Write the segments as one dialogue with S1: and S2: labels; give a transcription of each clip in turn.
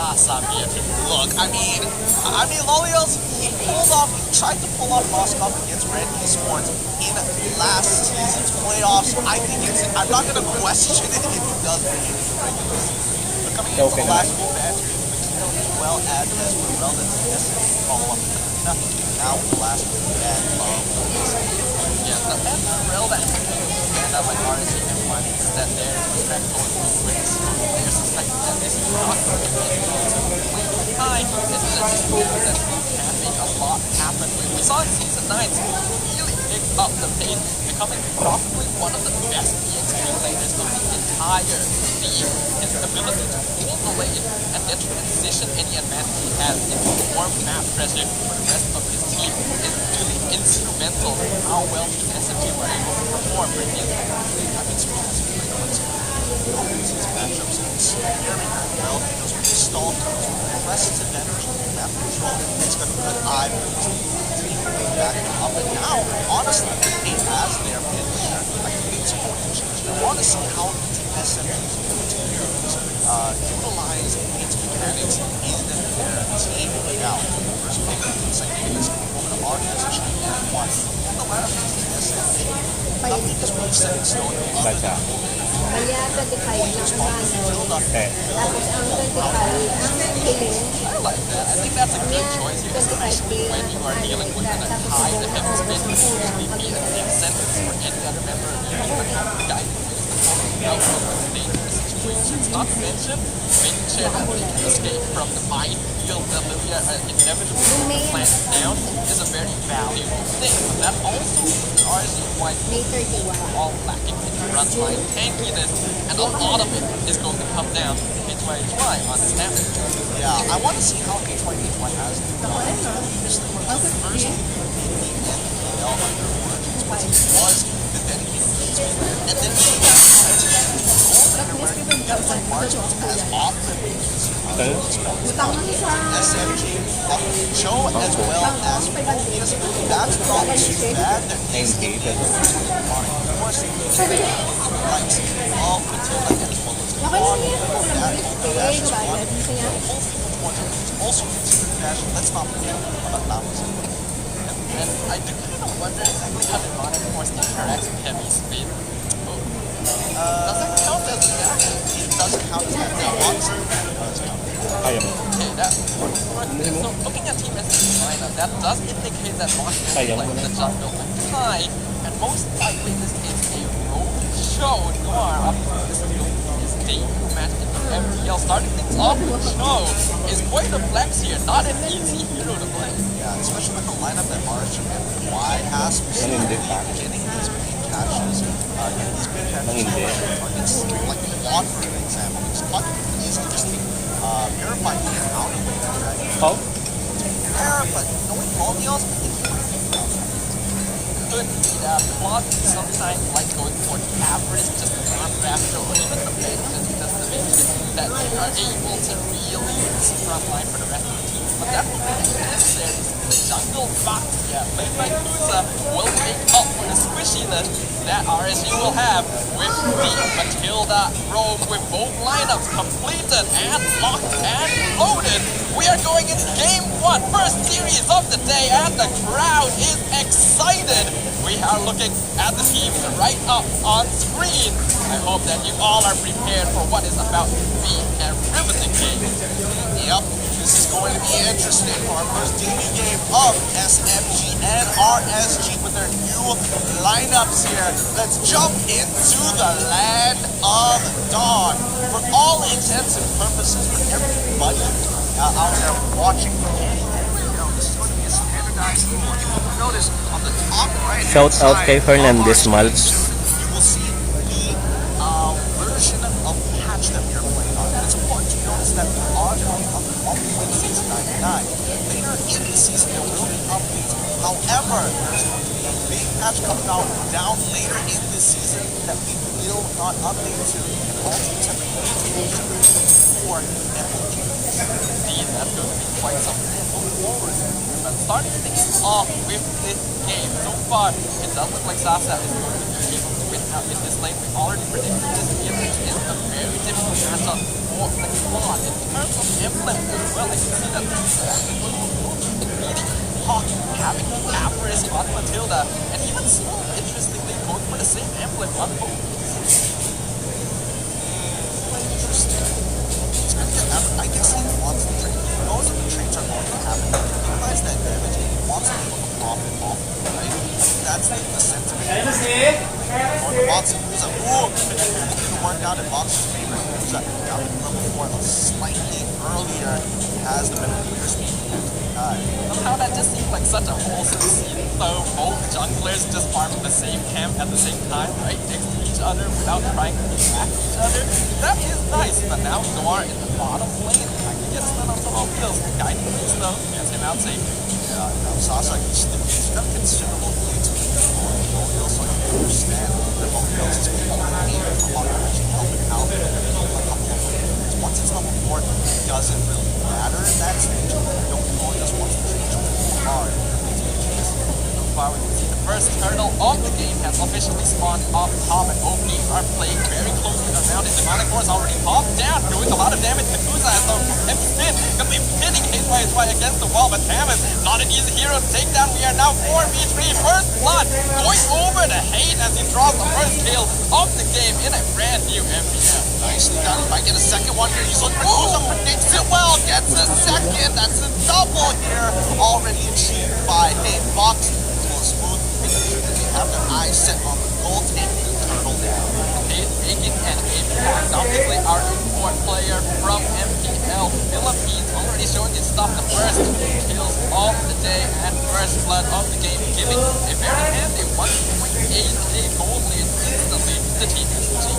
S1: Sasa be able to look? I mean, Lolios, he tried to pull off Moscow against Red Esports in last season's playoffs. I'm not going to question it if he does bring it in the regular season. But coming into the last two matches, as well as Esmeralda and SMG follow up now with the last one at yeah, the Esmeralda stand up like RSG and finding that their respect going with this. They're suspecting that this is not going to be high. This is a team that can make a lot happen. We saw in Season 9 really pick up the pace, becoming probably one of the best EXP players of the entire league. His ability to pull the lane and then transition any advantage he has into more map pressure for the rest of his team is really instrumental in how well the SMG were able to perform for him. I mean, specifically opens his matchups very well. He knows when to stall, press to veteran map control. He's got a good eye for his team backing up. And now, honestly, he has their mid laner. I think it's important to change. I want to see how SMG is going to utilize its mechanics in their team now. First pick, it's like this over the organization and one. And the latter pick is SMG. Nothing is really set in stone other than
S2: Kaya 25 lang naman. Tapos ang 25 ang kiling.
S1: I like that. I think that's a good choice here, especially when you are dealing with an high defense spin. Usually be an incentive for any other member of your team to have the guy who is the out of dangerous situations. Not to mention making sure that they can escape from the minefield that we are inevitably planted down is a very valuable thing. But that also puts RSG quite all lacking in frontline tankiness, and a lot of it is going to come down to HYHY on stamina. Yeah, I want to see how HYHY has previously one of the first MPL under Origins was the dedicated speaker, and then he got margins as often SMG, Cho as well as Focus. That's not too bad. That needs to be of course, likes all Matilda as well as also considered fashion. Let's not forget about that was and I do kind of wonder exactly how the modern force interacts with heavy speed. Does that count as a it doesn't count as that. Obviously, it does count. Okay, so looking at Team SMG lineup, that does indicate that Mark is playing the jungle with Kai, and most likely this is a rogue show. Noir up to this his debut match in the MPL, starting things off with Show is quite a flex here, not an easy hero to play. Yeah, especially with the lineup that Marshall and Y has, getting these big catches, getting these big catches targets, like Quad for an example. It's not easy just to verify him out of the dragon. Oh? Fair, but knowing all deals, could be that Quad sometimes like going for the average, just the non-raptor or even the mid, just to make sure that they are able to really use the front line for the rest of the team. But that will be necessary. The jungle box, played by Kusa, will make up for the squishiness that RSG will have with the Matilda roam with both lineups completed and locked and loaded. We are going into game 1, first series of the day, and the crowd is excited. We are looking at the teams right up on screen. I hope that you all are prepared for what is about to be a riveting game. Yep. This is going to be interesting for our first debut game of SMG and RSG with their new lineups here. Let's jump into the land of Dawn. For all intents and purposes, for everybody out there watching the game, this is going to be a standardized rule. If you notice on the top right hand
S3: Shout out kay Fernandez Malps.
S1: You will see the version of patch that we are playing on. It's important to notice that we are playing on the 1.699. Later in the season, there will be updates. However, there's going to be a big patch coming out down later in this season that we will not update to, and all teams have been waiting for MPL. Indeed, that's going to be quite something to look forward to. But starting things off with this game, so far, it does look like Sasa is going to be able to in this lane. We already predicted this. It is a very difficult matchup for the squad. In terms of emblem as well, I can see that Hawk having Avarice on Matilda, and even Slow, interestingly, going for the same emblem on both. Interesting. He's going to get I guess he wants the trade. He knows that the trades are going to happen. He realizes that damage and he wants to be able to profit off of it, right? That's the sentiment. Going to Boxing, who's a looking to work out in Boxing's favor. Who's down at level 4 slightly earlier. He has the better speed. Somehow that just seems like such a wholesome scene, though both junglers just farming the same camp at the same time, right next to each other without trying to attack each other. That is nice, but now Noir in the bottom lane, I can get split on some of kills. Guiding Beast though, gets him out safe. Yeah, now Sasa, he's got considerable lead to Mobile, so I can understand that Mobile is just holding in for population, helping out a couple of lanes. Once it's level 4, it doesn't really matter in that stage. Don't just wants to change really hard. So far we can see the first turtle of the game has officially spawned off top, and OP are playing very closely around it. Demonic Force already popped down, doing a lot of damage to Kuza as though heavy spin gonna be pinning HY against the wall, but Tamas not an easy hero to take down. We are now 4v3, first blood going over to Hate as he draws the first kill of the game in a brand new MPL. Nicely done. He might get a second one here. He's looking for Kuza, predicts it well, gets a second. That's a double here, already achieved by Hate. Fox smooth, making sure that they have their eyes set on the goal, taking the turtle down. Hate making an impact. Obviously, our import player from MPL Philippines already showing his stuff. The first kills of the day and first blood of the game, giving a very handy 1.8k gold lead instantly to Team SMG.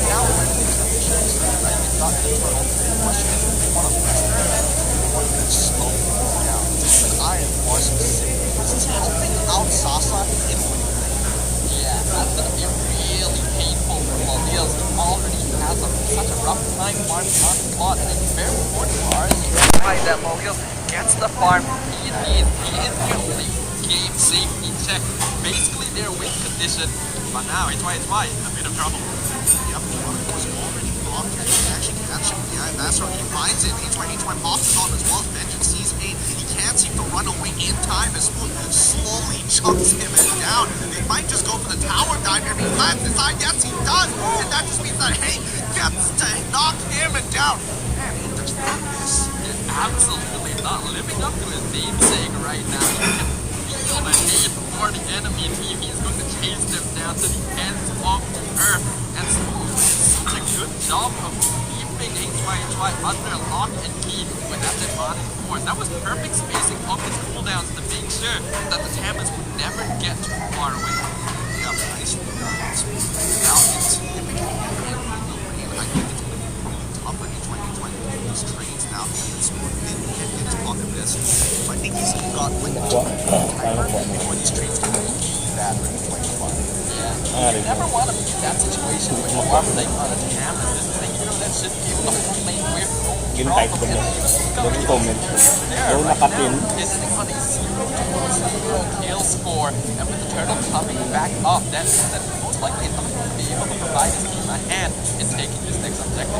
S1: Now we're ready to right? They've got the turtle. The question is, do they want to press their head or do they slow things down? But Iron Force specifically is helping out Sasa in winning the game. Yeah, that's going to be really painful for Mobile. He already has such a rough time farming on the spot, and it's very important for RSG that Mobile gets the farm he needs. He is doing the game safety check, basically their win condition. But now it's why a bit of trouble. Yep, of course, already blocked and he actually catch him. Yeah, Master, he finds it. HY pops it on as well as Vengeance sees Hate. He can't seem to run away in time as Smooth slowly chunks him down. They might just go for the tower dive here. He lands inside. Yes, he does. And that just means that Hate gets to knock him down. Man, he just did this. Absolutely not living up to his namesake right now. You can feel the hate for the enemy team. He's going to chase them down to the ends of the earth. And Smooth did such a good job of keeping HY under lock and key with that Demonic Force. That was perfect spacing of his cooldowns to make sure that the Tamas would never get too far away. Yeah, nice one. Now it's significantly in the lane. I think it's going to be really tough for HY these trades now. Smooth didn't get his bucket this. So I think he's got like a timer before these trades can be bad for HY. You never want to be in that situation when you are playing on a Tam, and this is a hero that should be able to hold lane with no problem. Is sitting on a 0-0 kill score, and with the turtle coming back up, that means that most likely not going to be able to provide his team a hand in taking this next objective.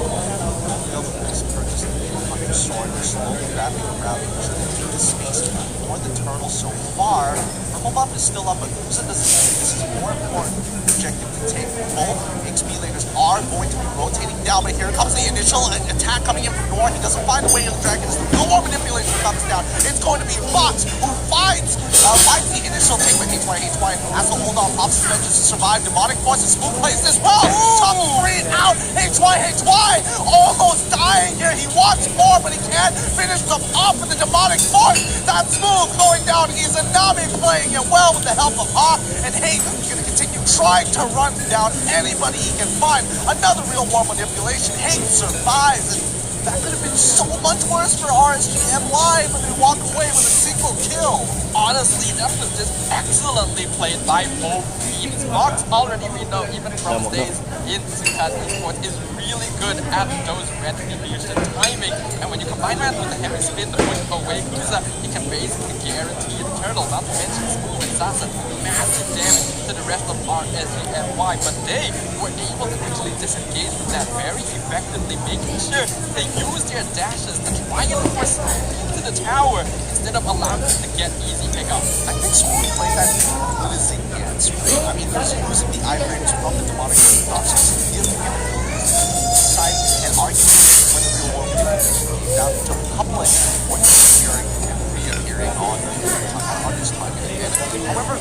S1: Purchasing the sword, they're slowly wrapping around, making sure they take the space for the turtle so far. Purple buff is still up, but Kuza doesn't think this is a more important objective to take. Both XP laners are going to be rotating down, but here comes the initial attack coming in from North. He doesn't find a way to the dragon. No more manipulation comes down. It's going to be Fox who finds the initial take with HY has to hold off Hops' Vengeance to survive. Demonic Force is smooth plays this well. Top 3 out. HY almost dying here. He wants more, but he can't finish them off with the Demonic Force. That's Smooth going down. Izanami playing it well with the help of Hawk, and Hate is going to continue trying to run down anybody he can find. Another real war manipulation. Hate survives, and that could have been so much worse for RSG and Live when they walk away with a single kill. Honestly, that was just excellently played by both teams. Fox already, we know, even from his days in Esports, is really good at those retribution timing.
S4: timing. And when you combine that with the heavy spin to push away Kuza, he can basically guarantee the turtle. Not to mention Smooth and Sasa, massive damage to the rest of RSG and Y. But they were able to actually disengage from that very effectively, making sure they use their dashes to try and force into the tower instead of allowing them to get easy pickups.
S1: I think Smooth played that good as it gets, right? I mean, there's using the iframes from the demonic options, giving him side and arguing when the real world down to a couple of points appearing and reappearing on his timing again. However,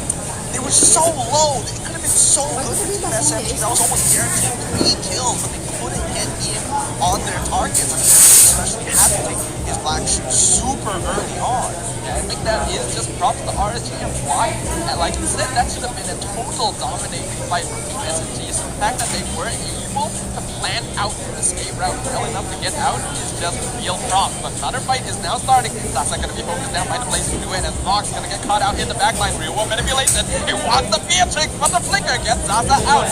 S1: they were so low. It could have been so good for Team SMG. That was almost guaranteed 3 kills, but they couldn't get in on their targets. I mean, especially had to take his black shoe super early on.
S4: Yeah, I think that is just props to RSG and Y. And like you said, that should have been a total dominating fight from Team SMG. So the fact that they were able to plan out the escape route well enough to get out is just real props. But another fight is now starting. That's not going to be focused down by the place to do it, and Fox going to get caught out in the backline. Real world manipulation. He wants the Beatrix, but the flicker gets Zaza out.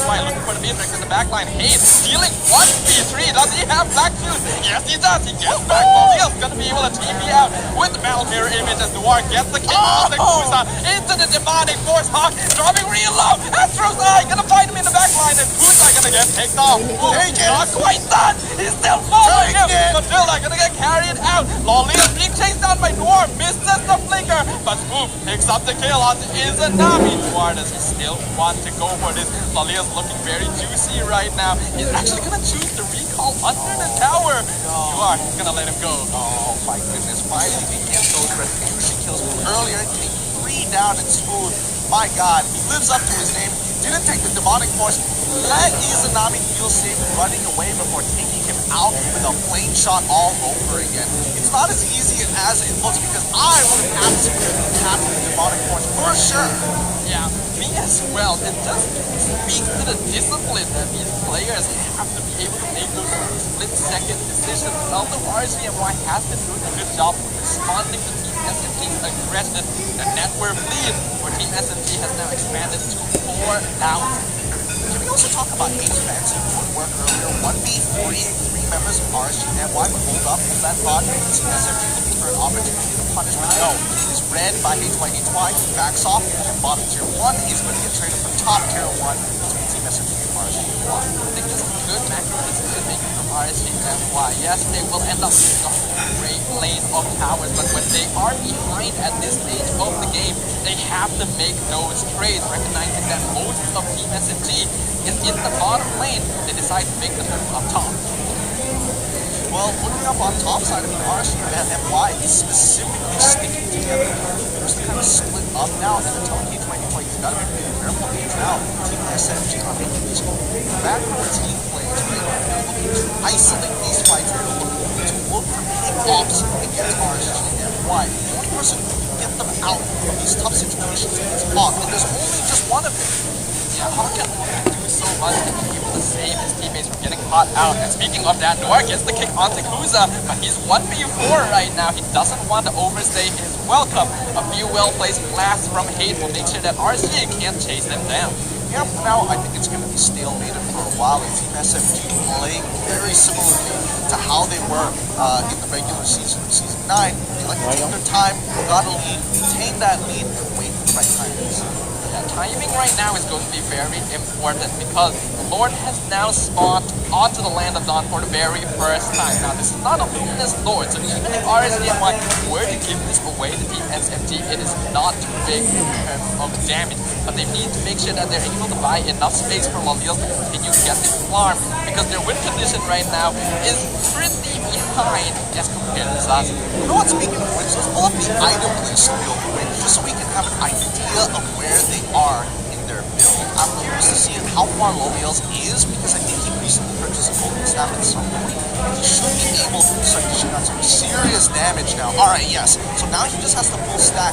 S4: Why looking for the Beatrix in the backline. Hayes dealing 1v3. Does he have black shoes? Yes, he does. He gets back. Baleil's going to be able to TP out with the battle mirror image as Noir gets the kick on the Kusa into the demonic force hawk, dropping real low. Astro's Eye going to fight him in the backline, and Kusa going to get picked off. Not quite done. He's still following him. Matilda going to get carried out. Lolita being chased down by Noir, misses the flicker, but Smooth picks up the kill on Izanami. Noir, does he still want to go for this? Lolita's looking very juicy right now. He's actually going to choose to recall under the tower. You are going to let him go.
S1: Oh my goodness, finally they get those retribution kills from earlier, take 3 down and Smooth. My god, he lives up to his name, didn't take the demonic force, let Izanami feel safe running away before taking him out with a flame shot all over again. It's not as easy as it looks because I would have absolutely tapped the demonic force for sure.
S4: Yeah, me as well. It just speaks to the discipline that these players have to be able to make those split-second decisions. Although RSGMY has been doing a good job of responding to Team SMG's aggression, the network lead for Team SMG has now expanded to 4 down.
S1: Can we also talk about H-Fancy footwork earlier? 1v3, 3 members of RSGMY would hold up in that bot. Team SMG looking for an opportunity to punish, but no. He's read by HYHY, he backs off, and bottom tier 1 is going to get traded for top tier 1 between Team SMG and RSGMY.
S4: I think this is good macro decision making from RSGMY. Yes, they will end up with a great lane of towers, but when they are behind at this stage of the game, they have to make those trades, recognizing that most of Team SMG is in the bottom lane. They decide to make the move up top.
S1: Well, looking up on top side of the RSG and MY is specifically sticking together. There's the kind of split up now, and until HYHY, he's got to be really careful because now Team SMG are making these macro team plays, right? They're looking to isolate these fights, they're looking to look for pick-offs against RSG and MY. The only person who can get them out of these tough situations is Hawk, and there's only just one of them.
S4: Yeah, Hawk can do so much to be able to save his teammates from getting caught out. And speaking of that, Noir gets the kick onto Kuza, but he's 1v4 right now. He doesn't want to overstay his welcome. A few well-placed blasts from Hate will make sure that RSG can't chase them down.
S1: Yeah, for now, I think it's going to be stalemated for a while. And Team SMG playing very similarly to how they were in the regular season of Season 9. They like to take their time, got a lead, maintain that lead, and wait for the right time.
S4: Timing right now is going to be very important because Lord has now spawned onto the land of Dawn for the very first time. Now, this is not a luminous Lord, so even if RSGMY were to give this away to Team SMG, it is not too big in terms of damage. But they need to make sure that they're able to buy enough space for Lolils to continue to get this farm because their win condition right now is pretty behind as compared to Zaza.
S1: You know what, speaking of which, let's pull up the item list real quick just so we can have an idea of where they are in their build. I'm curious to see how far Lolils is because I think he recently purchased a golden staff at some point and he should be able to start dishing out some serious damage now. Alright, yes. So now he just has to full stack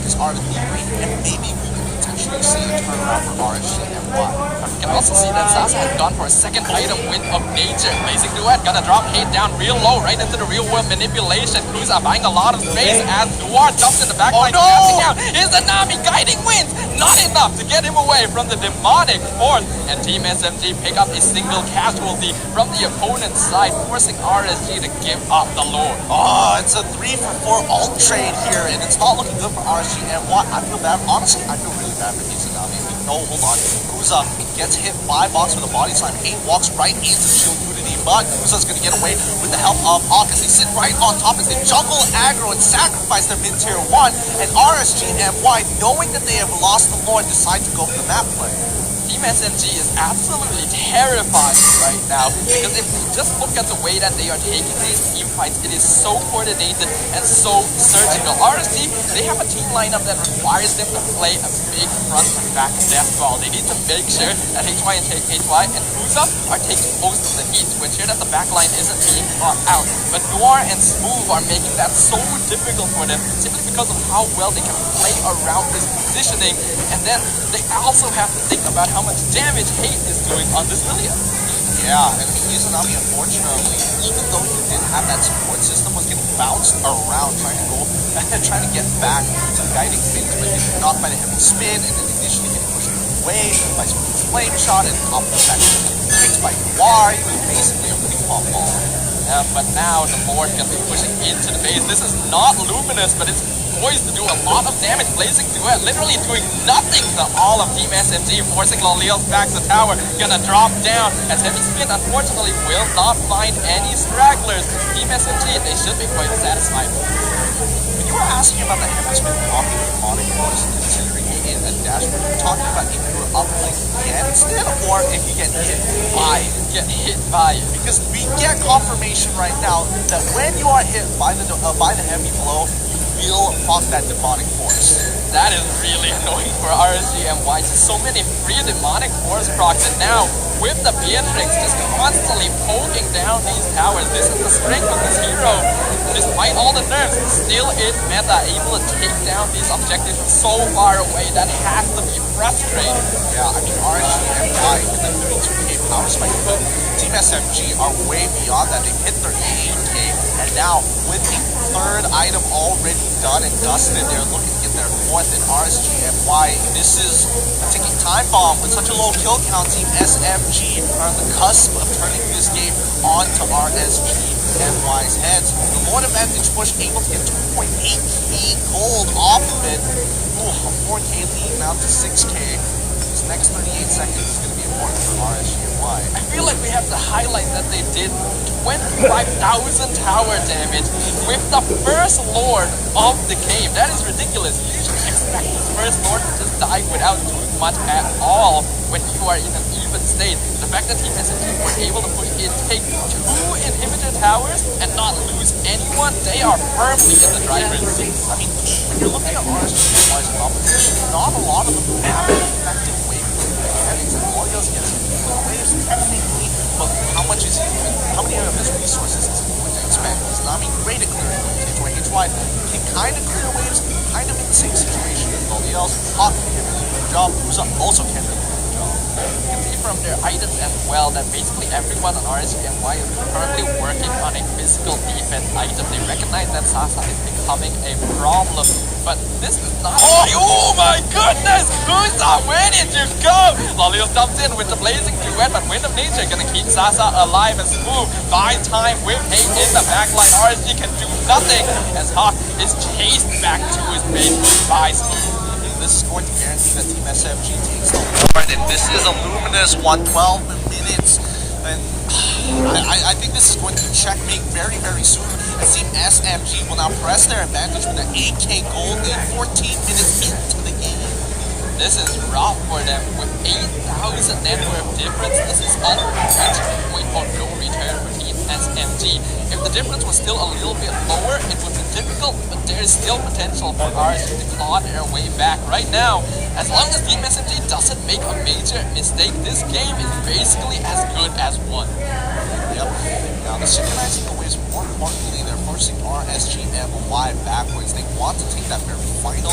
S1: his Art of Thievery and maybe we can potentially actually see a turnaround for RSG and Y.
S4: You can also see that Sasa has gone for a second item with a major blazing duet. Gonna drop hate down real low right into the real world manipulation. Kuza buying a lot of space as Noir jumps in the back line. Casting out his Nami guiding wins. Not enough to get him away from the demonic force. And Team SMG pick up a single casualty from the opponent's side, forcing RSG to give up the Lord.
S1: Oh, it's a 3-for-4 ult trade here, and it's not looking good for RSG and Y. I feel bad. Honestly, I feel really bad for Izanami. No, hold on. Kuza gets hit by Box with a body slam. 8 walks right into Shield Unity, but Kuza's going to get away with the help of Hawk as they sit right on top as they juggle aggro and sacrifice their mid-tier 1. And RSG and Y, knowing that they have lost the Lord, decide to go for the map play.
S4: Team SMG is absolutely terrifying right now because if you just look at the way that they are taking these team fights, it is so coordinated and so surgical. RSG, they have a team lineup that requires them to play a big front and back death ball. They need to make sure that HY and Kuza are taking most of the heat to ensure that the back line isn't being caught out. But Noir and Smooth are making that so difficult for them simply because of how well they can play around this positioning, and then they also have to think about how much damage Hate is doing on this Lilia.
S1: Yeah, and Izanami, unfortunately, even though he did have that support system, was getting bounced around trying to get back to the guiding fins, but getting knocked by the heavy spin, and then initially getting pushed away by Smooth's flame shot, and top of that kicked by Noir, basically a pretty pop ball.
S4: But now the Lord can be pushing into the base. This is not luminous, but it's poised to do a lot of damage. Blazing Duet literally doing nothing to all of Team SMG, forcing Lolios back to the tower. Gonna drop down as Heavy Spin unfortunately will not find any stragglers. Team SMG, they should be quite satisfied.
S1: When you were asking about the Heavy Spin popping demonic force, considering it in a dashboard, you're talking about if you were up against it or if you get hit by it. Because we get confirmation right now that when you are hit by the heavy blow, you will pop that demonic force.
S4: That is really annoying for RSG and Y. So many free demonic force procs, and now with the Beatrix just constantly poking down these towers. This is the strength of this hero. Despite all the nerfs, still in meta, able to take down these objectives from so far away. That has to be frustrating.
S1: Yeah, I mean, RSG and Y with the 32k power spike, but Team SMG are way beyond that. They've hit 38k, and now with the third item already done and dusted, they're looking to get their fourth. And RSG and Y, this is a ticking time bomb with such a low kill count. Team SMG are on the cusp of turning this game onto RSG and Y's heads. The Lord advantage push able to get 2.8k gold off of it. Ooh, a 4k lead now to 6k. This next 38 seconds is going to be important for RSG and Y.
S4: I feel like we have to highlight that they did 25,000 tower damage with the first Lord of the game. That is ridiculous. You should expect this first Lord to just die without doing much at all when you are in an even state. The fact that Team SMG were able to take 2 inhibitor towers and not lose anyone, they are firmly in the driver's seat.
S1: I mean, when you're looking at RSG and Y's competition, not a lot of them have an effective wave mechanics, and Lolios gets waves technically, but how many of his resources is he going to expend? He's not being great at clearing waves. HY can kind of clear waves, kind of in the same situation as Lolios. Hawk can really do a good job, Uza also can really do a good job.
S4: You can see from their items as well that basically everyone on RSG and Y is currently working on a physical defense item. They recognize that Sasa is becoming a problem, but this is not. Oh my goodness! Kuza, where did you go? Lolios jumps in with the blazing duet, but Wind of Nature gonna keep Sasa alive and Smooth. Buy time with Hate in the backline. RSG can do nothing as Hawk is chased back to his base by Smooth.
S1: This is going to guarantee that Team SMG takes the Lord, and this is a luminous 112 minutes, and I think this is going to checkmate very, very soon, as Team SMG will now press their advantage with an 8k gold lead 14 minutes into the game.
S4: This is rough for them with 8,000 net worth difference. This is almost a point of no return for Team SMG. If the difference was still a little bit lower, it would be difficult, but there is still potential for RSG to claw their way back. Right now, as long as Team SMG doesn't make a major mistake, this game is basically as good as won.
S1: Yep. Now the synchronizing the waves, more importantly, they're forcing RSG and Y backwards. They want to take that very final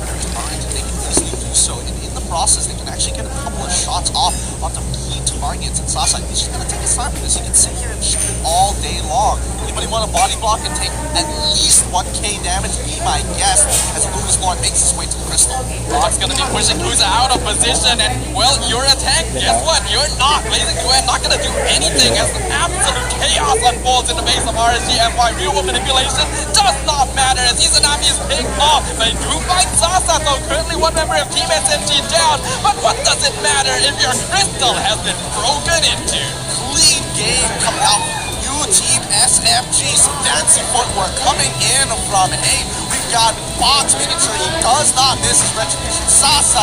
S1: competitors aren't, they can easily do so. And in the process, they can actually get a couple of shots off onto key targets. And Sasa, he's just going to take his time for this. He can sit here and shoot it all day long. Anybody want a body block and take at least 1k damage? Be my guest as Lewis Lord makes his way to the crystal.
S4: Rock's gonna be pushing Kuza out of position, and well, your attack, guess what? You're not. Blazing Duet not gonna do anything as absolute chaos unfolds in the base of RSG MY. Real world manipulation does not matter as Izanami is picked off. They do find Sasa, though currently one member of Team SMG down. But what does it matter if your crystal has been broken into?
S1: Clean game coming out from new Team SMG. Some fancy footwork coming in from, hey, we've got Fox making sure he does not miss his retribution. Sasa